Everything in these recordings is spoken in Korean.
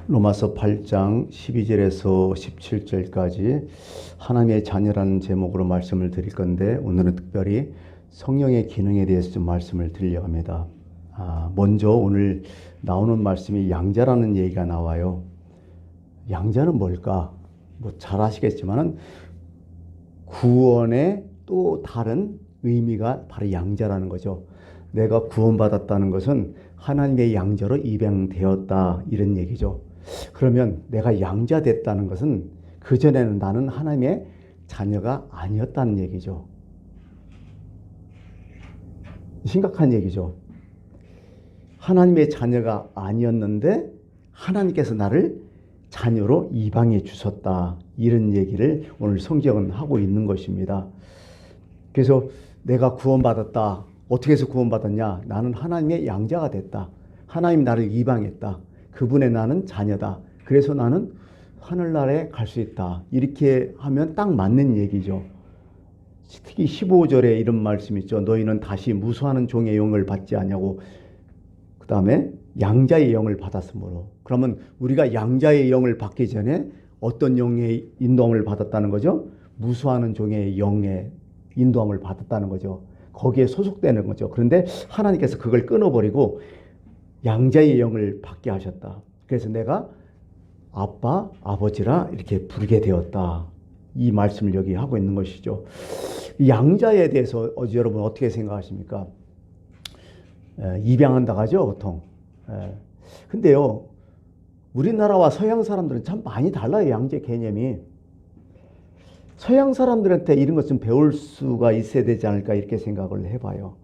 로마서 8장 12절에서 17절까지 하나님의 자녀라는 제목으로 말씀을 드릴 건데, 오늘은 특별히 성령의 기능에 대해서 좀 말씀을 드리려고 합니다. 먼저 오늘 나오는 말씀이 양자라는 얘기가 나와요. 양자는 뭘까? 잘 아시겠지만은 구원의 또 다른 의미가 바로 양자라는 거죠. 내가 구원받았다는 것은 하나님의 양자로 입양되었다, 이런 얘기죠. 그러면 내가 양자 됐다는 것은 그전에는 나는 하나님의 자녀가 아니었다는 얘기죠. 심각한 얘기죠. 하나님의 자녀가 아니었는데 하나님께서 나를 자녀로 입양해 주셨다, 이런 얘기를 오늘 성경은 하고 있는 것입니다. 그래서 내가 구원받았다. 어떻게 해서 구원받았냐? 나는 하나님의 양자가 됐다. 하나님 나를 입양했다. 그분의 나는 자녀다. 그래서 나는 하늘나라에 갈 수 있다. 이렇게 하면 딱 맞는 얘기죠. 특히 15절에 이런 말씀이 있죠. 너희는 다시 무수하는 종의 영을 받지 아니하고 그 다음에 양자의 영을 받았으므로. 그러면 우리가 양자의 영을 받기 전에 어떤 영의 인도함을 받았다는 거죠? 무수하는 종의 영의 인도함을 받았다는 거죠. 거기에 소속되는 거죠. 그런데 하나님께서 그걸 끊어버리고 양자의 영을 받게 하셨다. 그래서 내가 아빠, 아버지라 이렇게 부르게 되었다. 이 말씀을 여기 하고 있는 것이죠. 양자에 대해서 여러분 어떻게 생각하십니까? 입양한다고 하죠, 보통. 근데요, 우리나라와 서양 사람들은 참 많이 달라요, 양자 개념이. 서양 사람들한테 이런 것 좀 배울 수가 있어야 되지 않을까, 이렇게 생각을 해봐요.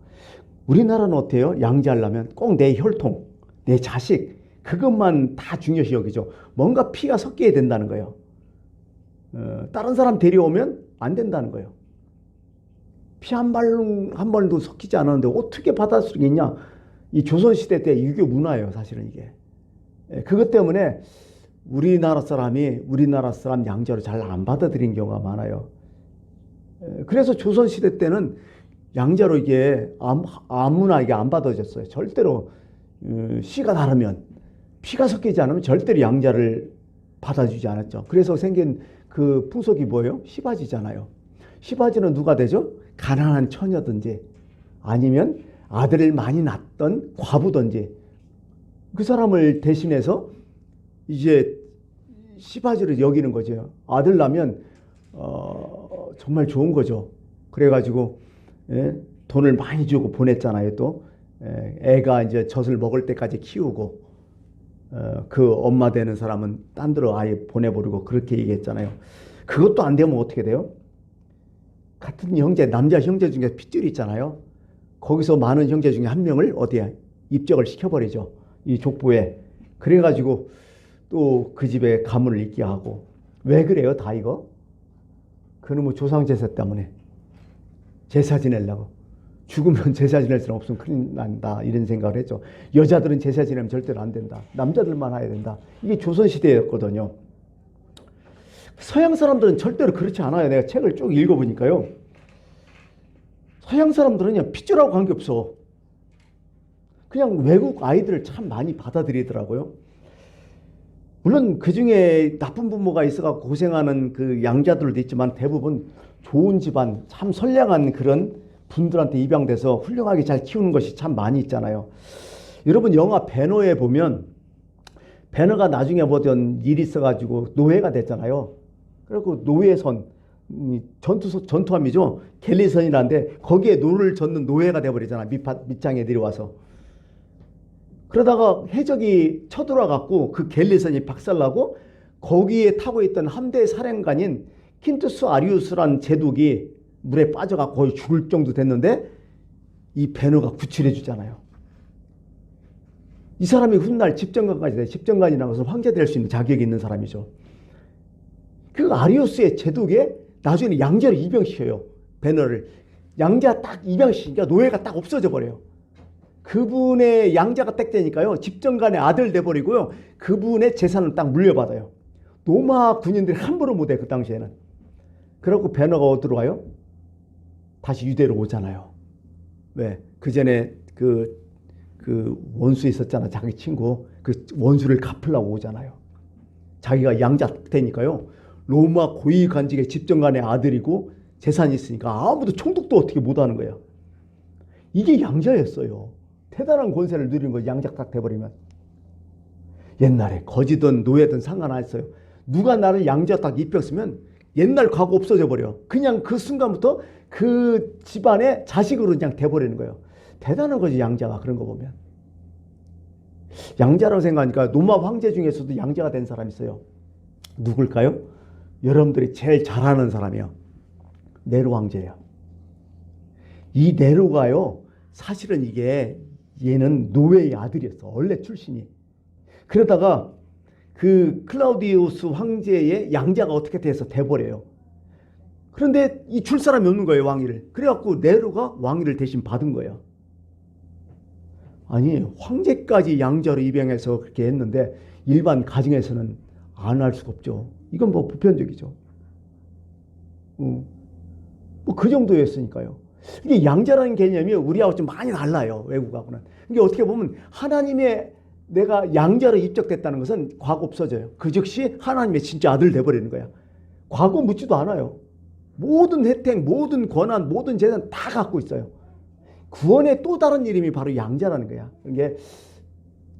우리나라는 어때요? 양자하려면 꼭 내 혈통, 내 자식, 그것만 다 중요시 여기죠. 뭔가 피가 섞여야 된다는 거예요. 다른 사람 데려오면 안 된다는 거예요. 피 한 발도 섞이지 않았는데 어떻게 받아들이겠냐? 이 조선시대 때 유교 문화예요, 사실은 이게. 그것 때문에 우리나라 사람 양자로 잘 안 받아들인 경우가 많아요. 그래서 조선시대 때는 양자로 이게 아무나 이게 안 받아졌어요. 절대로 씨가 다르면, 피가 섞이지 않으면 절대로 양자를 받아주지 않았죠. 그래서 생긴 그 풍속이 뭐예요? 시바지잖아요. 시바지는 누가 되죠? 가난한 처녀든지 아니면 아들을 많이 낳던 과부든지 그 사람을 대신해서 이제 시바지를 여기는 거죠. 아들 낳으면 정말 좋은 거죠. 그래가지고 돈을 많이 주고 보냈잖아요. 또 애가 이제 젖을 먹을 때까지 키우고 그 엄마 되는 사람은 딴 데로 아예 보내버리고 그렇게 얘기했잖아요. 그것도 안 되면 어떻게 돼요? 같은 형제, 남자 형제 중에 핏줄이 있잖아요. 거기서 많은 형제 중에 한 명을 어디에 입적을 시켜버리죠. 이 족보에. 그래가지고 또 그 집에 가문을 잇게 하고. 왜 그래요? 다 이거? 그놈의 조상 제사 때문에. 제사 지내려고. 죽으면 제사 지낼 사람 없으면 큰일 난다, 이런 생각을 했죠. 여자들은 제사 지내면 절대로 안 된다. 남자들만 해야 된다. 이게 조선시대였거든요. 서양 사람들은 절대로 그렇지 않아요. 내가 책을 쭉 읽어보니까요. 서양 사람들은 그냥 핏줄하고 관계없어. 그냥 외국 아이들을 참 많이 받아들이더라고요. 물론 그 중에 나쁜 부모가 있어서 고생하는 그 양자들도 있지만 대부분 좋은 집안, 참 선량한 그런 분들한테 입양돼서 훌륭하게 잘 키우는 것이 참 많이 있잖아요. 여러분 영화 배너에 보면 배너가 나중에 보던 일이 있어가지고 노예가 됐잖아요. 그리고 노예선, 전투함이죠. 갤리선이라는데 거기에 노를 젓는 노예가 돼버리잖아. 밑장에 내려와서. 그러다가 해적이 쳐들어와갖고 그 갤리선이 박살나고 거기에 타고 있던 함대 사령관인 킨투스 아리우스란 제독이 물에 빠져갖고 거의 죽을 정도 됐는데 이 배너가 구출해 주잖아요. 이 사람이 훗날 집정관까지 돼. 집정관이라는 것은 황제 될 수 있는 자격이 있는 사람이죠. 그 아리우스의 제독에 나중에 양자로 입양시켜요. 배너를. 양자 딱 입양시키니까 노예가 딱 없어져 버려요. 그분의 양자가 딱 되니까요. 집정관의 아들 돼버리고요. 그분의 재산을 딱 물려받아요. 로마 군인들이 함부로 못해, 그 당시에는. 그래갖고 배너가 어디로 가요? 다시 유대로 오잖아요. 왜? 그 전에 그 원수 있었잖아. 자기 친구. 그 원수를 갚으려고 오잖아요. 자기가 양자 되니까요. 로마 고위 관직의 집정관의 아들이고 재산이 있으니까 아무도 총독도 어떻게 못하는 거야. 이게 양자였어요. 대단한 권세를 누리는 거 양자 딱 돼버리면. 옛날에 거지든 노예든 상관 안 했어요. 누가 나를 양자 딱 입혔으면 옛날 과거 없어져 버려. 그냥 그 순간부터 그 집안의 자식으로 그냥 돼버리는 거예요. 대단한 거지 양자가. 그런 거 보면. 양자라고 생각하니까 로마 황제 중에서도 양자가 된 사람이 있어요. 누굴까요? 여러분들이 제일 잘 아는 사람이요. 네로 황제예요. 이 네로가요. 사실은 이게 얘는 노예의 아들이었어. 원래 출신이. 그러다가 그 클라우디우스 황제의 양자가 어떻게 돼서 돼버려요. 그런데 이 줄 사람이 없는 거예요. 왕위를. 그래갖고 네로가 왕위를 대신 받은 거예요. 아니 황제까지 양자로 입양해서 그렇게 했는데 일반 가정에서는 안 할 수가 없죠. 이건 뭐 보편적이죠. 뭐 그 정도였으니까요. 이게 양자라는 개념이 우리하고 좀 많이 달라요. 외국하고는. 이게 어떻게 보면 하나님의 내가 양자로 입적됐다는 것은 과거 없어져요. 그 즉시 하나님의 진짜 아들 돼버리는 거야. 과거 묻지도 않아요. 모든 혜택, 모든 권한, 모든 재산 다 갖고 있어요. 구원의 또 다른 이름이 바로 양자라는 거야. 이게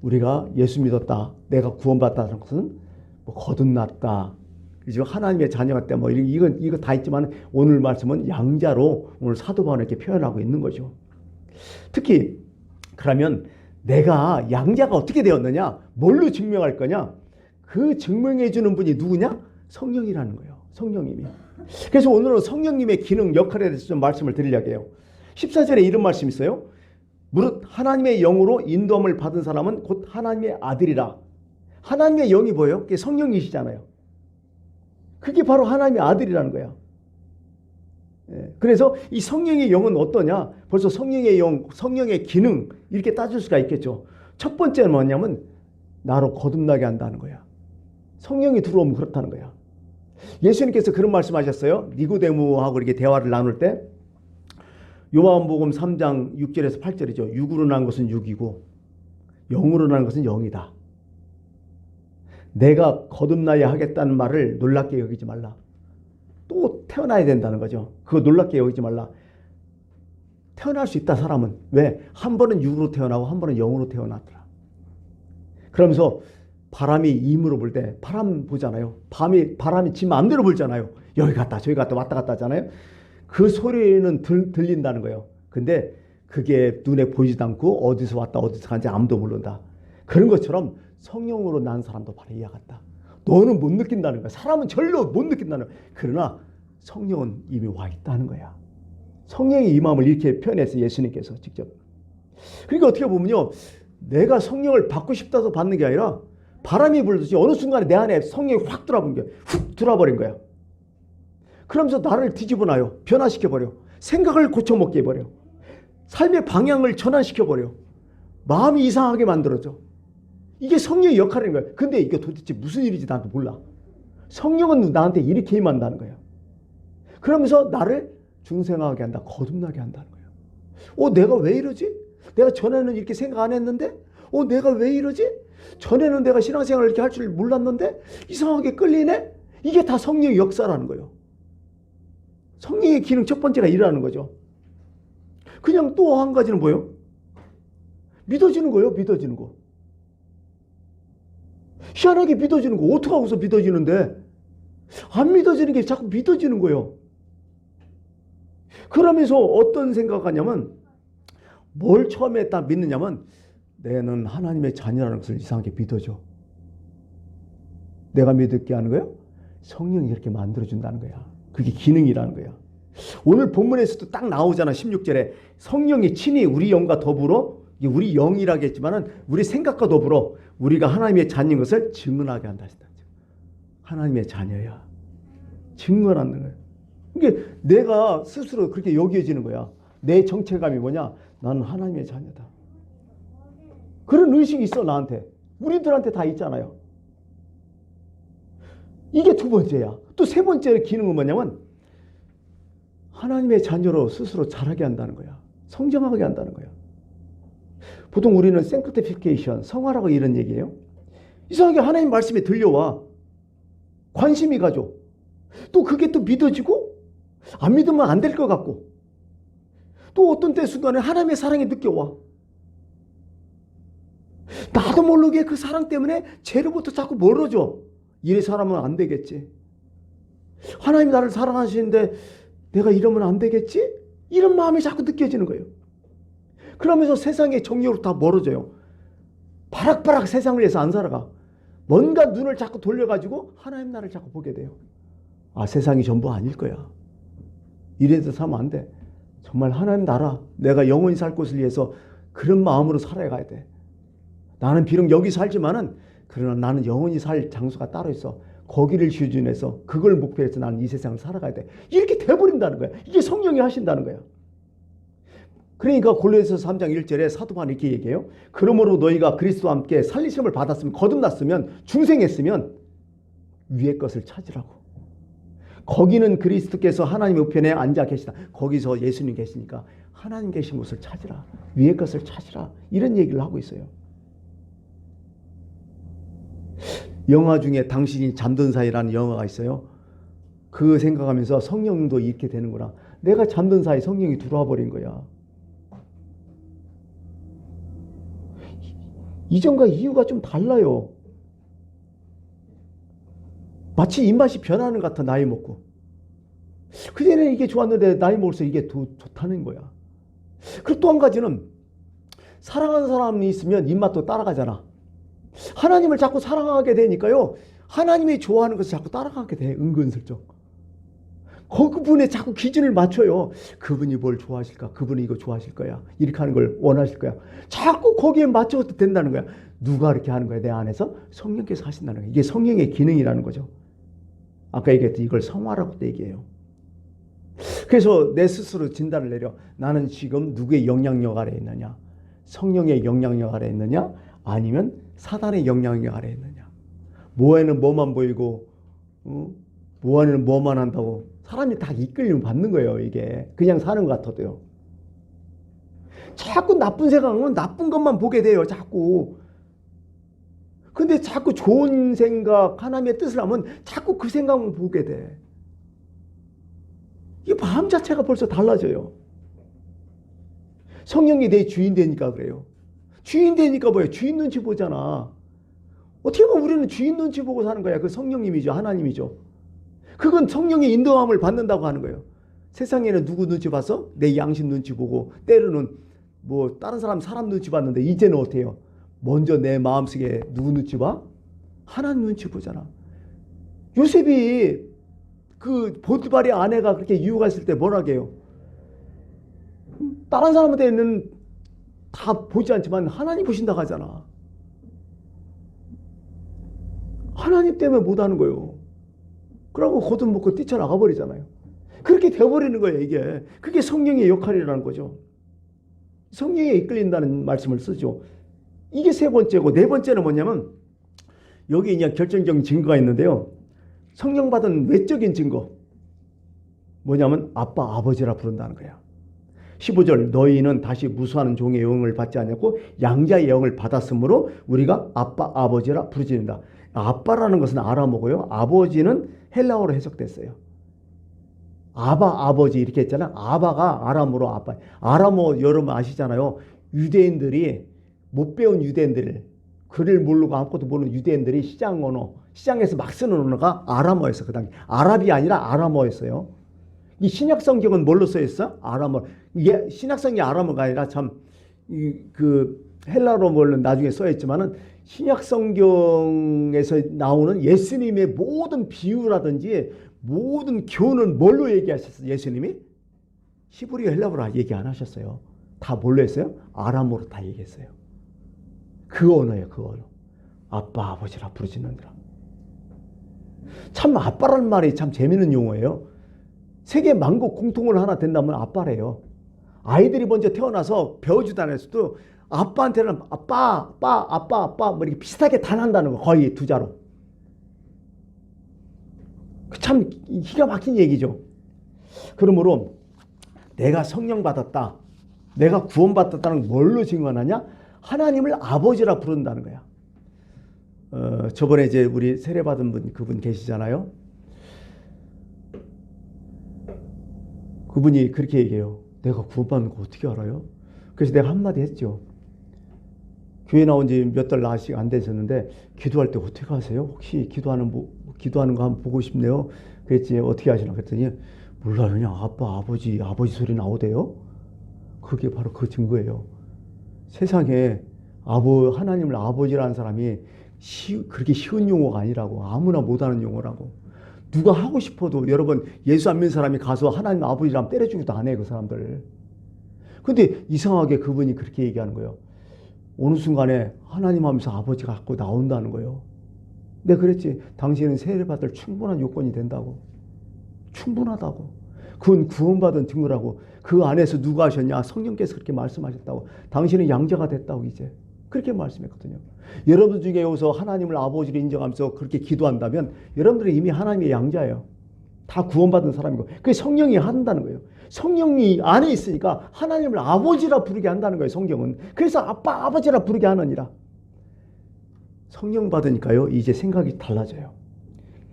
우리가 예수 믿었다, 내가 구원받았다는 것은 뭐 거듭났다, 그죠? 하나님의 자녀가 때 뭐 이거 다 있지만 오늘 말씀은 양자로 오늘 사도 바울은 이렇게 표현하고 있는 거죠. 특히 그러면 내가 양자가 어떻게 되었느냐? 뭘로 증명할 거냐? 그 증명해 주는 분이 누구냐? 성령이라는 거예요. 성령님이. 그래서 오늘은 성령님의 기능, 역할에 대해서 좀 말씀을 드리려고 해요. 14절에 이런 말씀이 있어요. 무릇 하나님의 영으로 인도함을 받은 사람은 곧 하나님의 아들이라. 하나님의 영이 뭐예요? 그게 성령이시잖아요. 그게 바로 하나님의 아들이라는 거야. 그래서 이 성령의 영은 어떠냐? 벌써 성령의 영, 성령의 기능 이렇게 따질 수가 있겠죠. 첫 번째는 뭐냐면 나로 거듭나게 한다는 거야. 성령이 들어오면 그렇다는 거야. 예수님께서 그런 말씀하셨어요. 니고데모하고 이렇게 대화를 나눌 때 요한복음 3장 6절에서 8절이죠. 육으로 난 것은 육이고 영으로 난 것은 영이다. 내가 거듭나야 하겠다는 말을 놀랍게 여기지 말라. 또 태어나야 된다는 거죠. 그거 놀랍게 여기지 말라. 태어날 수 있다 사람은. 왜? 한 번은 육으로 태어나고 한 번은 영으로 태어났더라. 그러면서 바람이 임으로 불 때 바람 보잖아요. 바람이 지 마음대로 불잖아요. 여기 갔다 저기 갔다 왔다 갔다 하잖아요. 그 소리는 들린다는 거예요. 근데 그게 눈에 보이지도 않고 어디서 왔다 어디서 간지 아무도 모른다. 그런 것처럼 성령으로 난 사람도 바로 이와 같다. 너는 못 느낀다는 거야. 사람은 절로 못 느낀다는 거야. 그러나 성령은 이미 와 있다는 거야. 성령의 임함을 이렇게 표현했어요. 예수님께서 직접. 그러니까 어떻게 보면요. 내가 성령을 받고 싶다서 받는 게 아니라 바람이 불듯이 어느 순간에 내 안에 성령이 확 들어본 거야. 훅 들어버린 거야. 그러면서 나를 뒤집어놔요. 변화시켜버려. 생각을 고쳐먹게 해버려. 삶의 방향을 전환시켜버려. 마음이 이상하게 만들어져. 이게 성령의 역할인 거야. 근데 이게 도대체 무슨 일인지 나도 몰라. 성령은 나한테 이렇게 임한다는 거야. 그러면서 나를 중생하게 한다. 거듭나게 한다는 거야. 내가 왜 이러지? 내가 전에는 이렇게 생각 안 했는데? 내가 왜 이러지? 전에는 내가 신앙생활을 이렇게 할 줄 몰랐는데? 이상하게 끌리네? 이게 다 성령의 역사라는 거예요. 성령의 기능 첫 번째가 일어나는 거죠. 그냥 또 한 가지는 뭐예요? 믿어지는 거예요. 믿어지는 거. 희한하게 믿어지는 거. 어떻게 하고서 믿어지는데? 안 믿어지는 게 자꾸 믿어지는 거예요. 그러면서 어떤 생각하냐면 뭘 처음에 딱 믿느냐면 내는 하나님의 자녀라는 것을 이상하게 믿어져. 내가 믿을게 하는 거예요? 성령이 그렇게 만들어준다는 거야. 그게 기능이라는 거야. 오늘 본문에서도 딱 나오잖아. 16절에 성령이 친히 우리 영과 더불어, 우리 영이라고 했지만은 우리 생각과 더불어 우리가 하나님의 자녀인 것을 증언하게 한다. 하나님의 자녀야. 증언하는 거야. 이게 내가 스스로 그렇게 여겨지는 거야. 내 정체감이 뭐냐? 나는 하나님의 자녀다. 그런 의식이 있어 나한테. 우리들한테 다 있잖아요. 이게 두 번째야. 또 세 번째 기능은 뭐냐면 하나님의 자녀로 스스로 자라게 한다는 거야. 성장하게 한다는 거야. 보통 우리는 sanctification, 성화라고 이런 얘기예요. 이상하게 하나님 말씀이 들려와. 관심이 가죠. 또 그게 또 믿어지고 안 믿으면 안 될 것 같고 또 어떤 때 순간에 하나님의 사랑이 느껴와. 나도 모르게 그 사랑 때문에 죄로부터 자꾸 멀어져. 이래서 하면 안 되겠지. 하나님이 나를 사랑하시는데 내가 이러면 안 되겠지? 이런 마음이 자꾸 느껴지는 거예요. 그러면서 세상의 정욕으로 멀어져요. 바락바락 세상을 위해서 안 살아가. 뭔가 눈을 자꾸 돌려가지고 하나님 나를 자꾸 보게 돼요. 아, 세상이 전부 아닐 거야. 이래서 살면 안 돼. 정말 하나님 나라, 내가 영원히 살 곳을 위해서 그런 마음으로 살아가야 돼. 나는 비록 여기 살지만은 그러나 나는 영원히 살 장소가 따로 있어. 거기를 기준해서 그걸 목표로 해서 나는 이 세상을 살아가야 돼. 이렇게 돼버린다는 거야. 이게 성령이 하신다는 거야. 그러니까 골로새서 3장 1절에 사도 바울이 이렇게 얘기해요. 그러므로 너희가 그리스도와 함께 살리심을 받았으면, 거듭났으면, 중생했으면 위의 것을 찾으라고. 거기는 그리스도께서 하나님의 우편에 앉아 계시다. 거기서 예수님 계시니까 하나님 계신 곳을 찾으라. 위의 것을 찾으라. 이런 얘기를 하고 있어요. 영화 중에 당신이 잠든 사이라는 영화가 있어요. 그 생각하면서 성령도 이렇게 되는구나. 내가 잠든 사이 성령이 들어와 버린 거야. 이전과 이유가 좀 달라요. 마치 입맛이 변하는 것 같아. 나이 먹고. 그전에는 이게 좋았는데 나이 먹을수록 이게 좋다는 거야. 그리고 또 한 가지는 사랑하는 사람이 있으면 입맛도 따라가잖아. 하나님을 자꾸 사랑하게 되니까요. 하나님이 좋아하는 것을 자꾸 따라가게 돼. 은근슬쩍. 그분에 자꾸 기준을 맞춰요. 그분이 뭘 좋아하실까? 그분이 이거 좋아하실 거야. 이렇게 하는 걸 원하실 거야. 자꾸 거기에 맞춰도 된다는 거야. 누가 이렇게 하는 거야? 내 안에서? 성령께서 하신다는 거야. 이게 성령의 기능이라는 거죠. 아까 얘기했듯이 이걸 성화라고 얘기해요. 그래서 내 스스로 진단을 내려. 나는 지금 누구의 영향력 아래에 있느냐? 성령의 영향력 아래에 있느냐? 아니면 사단의 영향력 아래에 있느냐? 뭐에는 뭐만 보이고 뭐에는 뭐만 한다고 사람이 다 이끌림 받는 거예요. 이게 그냥 사는 것 같아도요. 자꾸 나쁜 생각은 나쁜 것만 보게 돼요. 자꾸. 근데 자꾸 좋은 생각, 하나님의 뜻을 하면 자꾸 그 생각만 보게 돼. 이 마음 자체가 벌써 달라져요. 성령이 내 주인 되니까 그래요. 주인 되니까 뭐예요? 주인 눈치 보잖아. 어떻게 보면 우리는 주인 눈치 보고 사는 거야. 그 성령님이죠. 하나님이죠. 그건 성령의 인도함을 받는다고 하는 거예요. 세상에는 누구 눈치 봐서? 내 양심 눈치 보고 때로는 뭐 다른 사람 눈치 봤는데 이제는 어떻게 해요? 먼저 내 마음속에 누구 눈치 봐? 하나님 눈치 보잖아. 요셉이 그 보디발의 아내가 그렇게 유혹했을 때 뭐라고 해요? 다른 사람한테는 다 보지 않지만 하나님 보신다고 하잖아. 하나님 때문에 못하는 거예요. 그러고 거듭 먹고 뛰쳐나가 버리잖아요. 그렇게 되어버리는 거예요. 이게. 그게 성령의 역할이라는 거죠. 성령에 이끌린다는 말씀을 쓰죠. 이게 세 번째고, 네 번째는 뭐냐면 여기 이제 결정적인 증거가 있는데요. 성령 받은 외적인 증거 뭐냐면 아빠 아버지라 부른다는 거야. 15절 너희는 다시 무수하는 종의 영을 받지 않았고 양자의 영을 받았으므로 우리가 아빠 아버지라 부르짖는다. 아빠라는 것은 아람어고요. 아버지는 헬라어로 해석됐어요. 아바 아버지 이렇게 했잖아. 아바가 아람어로 아빠. 아람어 여러분 아시잖아요. 유대인들이 못 배운 유대인들, 글을 모르고 아무것도 모르는 유대인들이 시장 언어, 시장에서 막 쓰는 언어가 아람어였어. 그 당시 아랍이 아니라 아람어였어요. 이 신약 성경은 뭘로 써 있어? 아람어. 이게 신약 성경이 아람어가 아니라 참 그 헬라어로 물론 나중에 써 있지만은 신약 성경에서 나오는 예수님의 모든 비유라든지 모든 교훈은 뭘로 얘기하셨어요? 예수님이 히브리어 헬라어로 얘기 안 하셨어요. 다 뭘로 했어요? 아람어로 다 얘기했어요. 그 언어예요. 그 언어. 아빠 아버지라 부르짖는다. 참 아빠라는 말이 참 재미있는 용어예요. 세계 만국 공통어로 하나 된다면 아빠래요. 아이들이 먼저 태어나서 배워주다는 해서도 아빠한테는 아빠 뭐 이렇게 비슷하게 단한다는 거. 거의 두 자로. 참 기가 막힌 얘기죠. 그러므로 내가 성령 받았다, 내가 구원 받았다는 걸 뭘로 증언하냐? 하나님을 아버지라 부른다는 거야. 저번에 이제 우리 세례받은 분, 그분 계시잖아요. 그분이 그렇게 얘기해요. 내가 구원받는 거 어떻게 알아요? 그래서 내가 한마디 했죠. 교회 나온 지 몇 달 아직 안 되셨는데 기도할 때 어떻게 하세요? 혹시 기도하는 거 한번 보고 싶네요. 그랬지. 어떻게 하시나 그랬더니 몰라요. 그냥 아버지 소리 나오대요. 그게 바로 그 증거예요. 세상에 하나님을 아버지라는 사람이 그렇게 쉬운 용어가 아니라고. 아무나 못하는 용어라고. 누가 하고 싶어도 여러분 예수 안 믿는 사람이 가서 하나님 아버지라면 때려주기도 안 해, 그 사람들. 근데 이상하게 그분이 그렇게 얘기하는 거예요. 어느 순간에 하나님 하면서 아버지가 갖고 나온다는 거예요. 내가 그랬지. 당신은 세례받을 충분한 요건이 된다고. 충분하다고. 그건 구원받은 증거라고. 그 안에서 누가 하셨냐? 성령께서 그렇게 말씀하셨다고. 당신은 양자가 됐다고 이제. 그렇게 말씀했거든요. 여러분 중에 여기서 하나님을 아버지로 인정하면서 그렇게 기도한다면 여러분들은 이미 하나님의 양자예요. 다 구원받은 사람이고. 그게 성령이 한다는 거예요. 성령이 안에 있으니까 하나님을 아버지라 부르게 한다는 거예요. 성경은. 그래서 아버지라 부르게 하느니라. 성령 받으니까요. 이제 생각이 달라져요.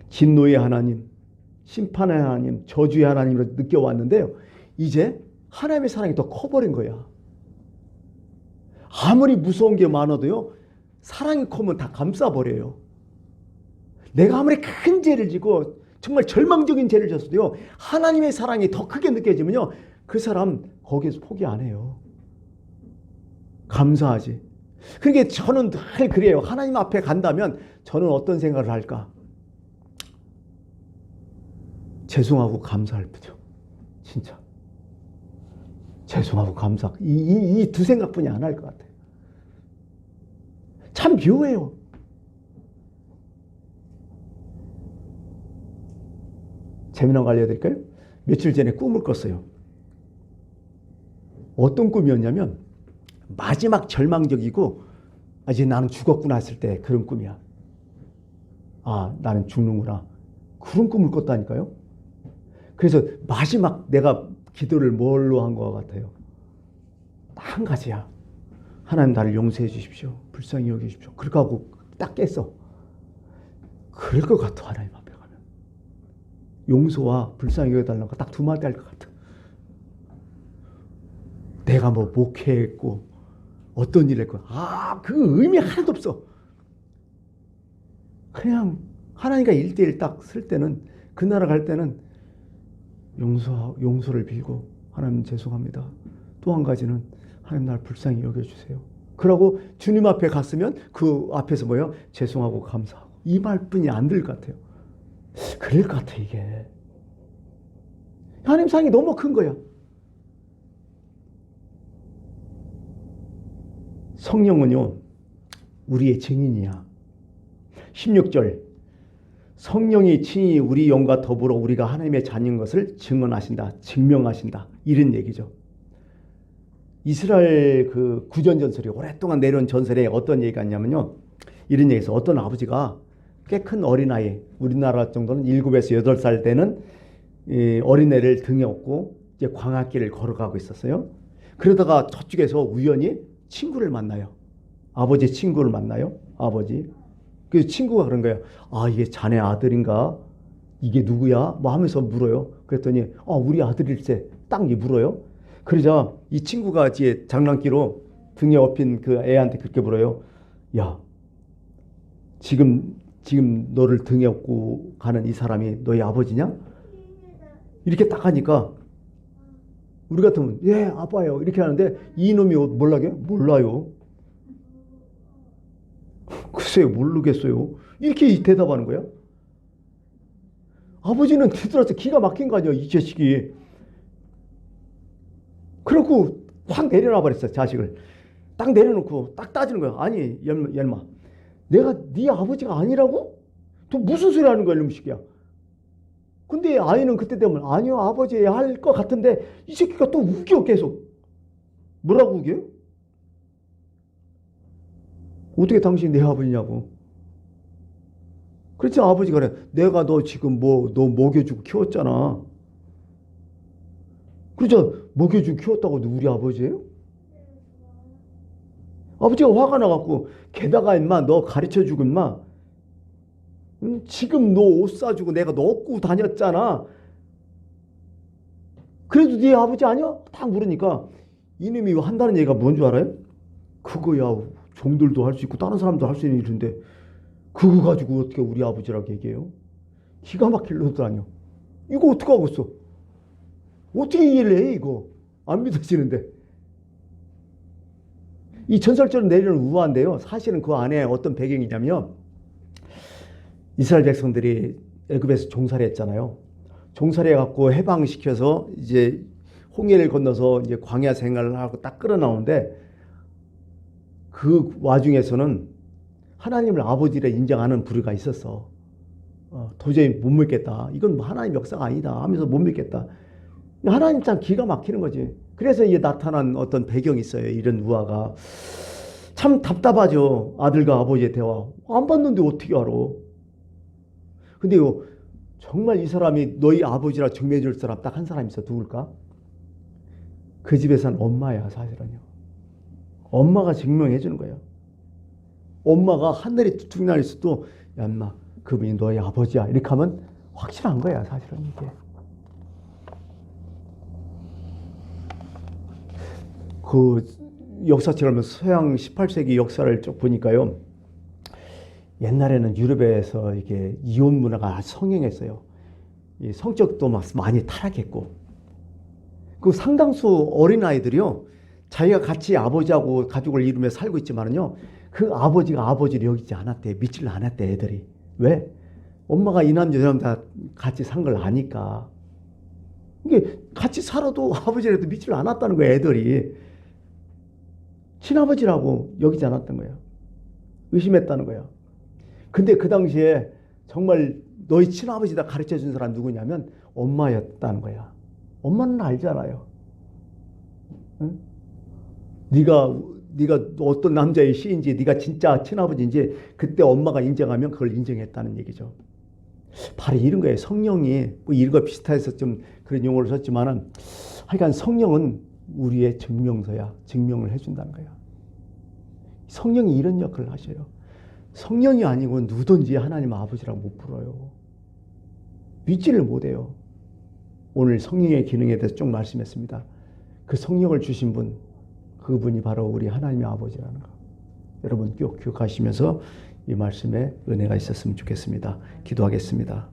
진노의 하나님, 심판의 하나님, 저주의 하나님으로 느껴왔는데요. 이제 하나님의 사랑이 더 커버린 거야. 아무리 무서운 게 많아도요. 사랑이 커면 다 감싸버려요. 내가 아무리 큰 죄를 지고 정말 절망적인 죄를 졌어도요. 하나님의 사랑이 더 크게 느껴지면요. 그 사람 거기에서 포기 안 해요. 감사하지. 그러니까 저는 늘 그래요. 하나님 앞에 간다면 저는 어떤 생각을 할까? 죄송하고 감사할 뿐이요. 진짜. 죄송하고 감사. 이 두 생각뿐이 안 할 것 같아요. 참 묘해요. 재미난 거 알려드릴까요? 며칠 전에 꿈을 꿨어요. 어떤 꿈이었냐면 마지막 절망적이고 이제 나는 죽었구나 했을 때 그런 꿈이야. 아, 나는 죽는구나. 그런 꿈을 꿨다니까요. 그래서 마지막 내가 기도를 뭘로 한 것 같아요? 한 가지야. 하나님 나를 용서해 주십시오. 불쌍히 여기십시오. 그렇게 하고 딱 깼어. 그럴 것 같아. 하나님 앞에 가면. 용서와 불쌍히 여겨달라는 거 딱 두 마디 할 것 같아. 내가 뭐 목회했고 어떤 일을 했고 그 의미 하나도 없어. 그냥 하나님과 1대1 딱 쓸 때는 그 나라 갈 때는 용서를 빌고 하나님 죄송합니다. 또 한 가지는 하나님 나를 불쌍히 여겨주세요. 그러고 주님 앞에 갔으면 그 앞에서 뭐예요? 죄송하고 감사하고 이 말뿐이 안 들 것 같아요. 그럴 것 같아 이게. 하나님 사랑이 너무 큰 거야. 성령은요 우리의 증인이야. 16절 성령이 친히 우리 영과 더불어 우리가 하나님의 자녀인 것을 증언하신다. 증명하신다. 이런 얘기죠. 이스라엘 그 구전 전설이 오랫동안 내려온 전설에 어떤 얘기가 있냐면요. 이런 얘기에서 어떤 아버지가 꽤 큰 어린아이, 우리나라 정도는 7에서 8살 되는 어린애를 등에 업고 이제 광야길을 걸어가고 있었어요. 그러다가 저쪽에서 우연히 친구를 만나요. 아버지 친구를 만나요. 아버지. 그 친구가 그런 거예요. 아, 이게 자네 아들인가? 이게 누구야? 뭐 하면서 물어요. 그랬더니 우리 아들일세. 딱 물어요. 그러자 이 친구가 이제 장난기로 등에 업힌 그 애한테 그렇게 물어요. 야, 지금 너를 등에 업고 가는 이 사람이 너희 아버지냐? 이렇게 딱 하니까 우리 같으면 예, 아빠예요. 이렇게 하는데 이놈이 몰라게? 몰라요. 글쎄요, 모르겠어요. 이렇게 대답하는 거야. 아버지는 뒤돌아서 기가 막힌 거 아니야, 이 자식이. 그러고 확 내려놔 버렸어, 자식을. 딱 내려놓고 딱 따지는 거야. 아니, 열마. 내가 네 아버지가 아니라고? 또 무슨 소리 하는 거야, 이놈 새끼야. 근데 아이는 그때 되면 아니요, 아버지 할 것 같은데 이 새끼가 또 우겨 계속. 뭐라고 우겨? 어떻게 당신이 내 아버지냐고. 그렇지. 아버지가 그래. 내가 너 지금 너 먹여주고 키웠잖아. 그렇죠. 먹여주고 키웠다고 우리 아버지예요? 아버지가 화가 나갖고 게다가 임마 너 가르쳐주고 임마 응? 지금 너 옷 사주고 내가 너 업고 다녔잖아. 그래도 네 아버지 아니야? 딱 물으니까 이놈이 한다는 얘기가 뭔 줄 알아요? 그거야 종들도 할 수 있고 다른 사람도 할 수 있는 일인데 그거 가지고 어떻게 우리 아버지라고 얘기해요? 기가 막힐 놈도 아니야. 이거 어떡하겠어? 어떻게 이해를 해 이거? 안 믿어지는데. 이 전설처럼 내리는 우화인데요. 사실은 그 안에 어떤 배경이냐면 이스라엘 백성들이 애굽에서 종살이 했잖아요. 종살이 해갖고 해방시켜서 이제 홍해를 건너서 이제 광야 생활을 하고 딱 끌어 나오는데 그 와중에서는 하나님을 아버지라 인정하는 부류가 있었어. 도저히 못 믿겠다. 이건 하나님 역사가 아니다 하면서 못 믿겠다. 하나님 참 기가 막히는 거지. 그래서 이게 나타난 어떤 배경이 있어요. 이런 우화가. 참 답답하죠. 아들과 아버지의 대화. 안 봤는데 어떻게 알아. 근데 정말 이 사람이 너희 아버지라 증명해 줄 사람 딱 한 사람 있어. 누굴까? 그 집에 산 엄마야 사실은요. 엄마가 증명해 주는 거예요. 엄마가 하늘이 툭 날 있어도 야 엄마 그분이 너희 아버지야 이렇게 하면 확실한 거야 사실은 이게. 그 역사처럼 서양 18세기 역사를 쭉 보니까요. 옛날에는 유럽에서 이게 이혼 문화가 아주 성행했어요. 이 성적도 막 많이 타락했고. 그 상당수 어린아이들이요. 자기가 같이 아버지하고 가족을 이루며 살고 있지만은요. 그 아버지가 아버지를 여기지 않았대. 믿지를 않았대 애들이. 왜? 엄마가 이 남자 저 남자 같이 산 걸 아니까. 이게 같이 살아도 아버지라도 믿지를 않았다는 거야 애들이. 친아버지라고 여기지 않았던 거예요. 의심했다는 거예요. 근데 그 당시에 정말 너희 친아버지다 가르쳐 준 사람 누구냐면 엄마였다는 거야. 엄마는 알잖아요. 응? 네가 어떤 남자의 시인지 네가 진짜 친아버지인지 그때 엄마가 인정하면 그걸 인정했다는 얘기죠. 바로 이런 거예요. 성령이 뭐 이거 비슷해서 좀 그런 용어를 썼지만은 하여간 성령은 우리의 증명서야. 증명을 해준다는 거야. 성령이 이런 역할을 하셔요. 성령이 아니고 누구든지 하나님 아버지라고 못 불러요. 믿지를 못해요. 오늘 성령의 기능에 대해서 쭉 말씀했습니다. 그 성령을 주신 분, 그분이 바로 우리 하나님의 아버지라는 거. 여러분 꼭 기억하시면서 이 말씀에 은혜가 있었으면 좋겠습니다. 기도하겠습니다.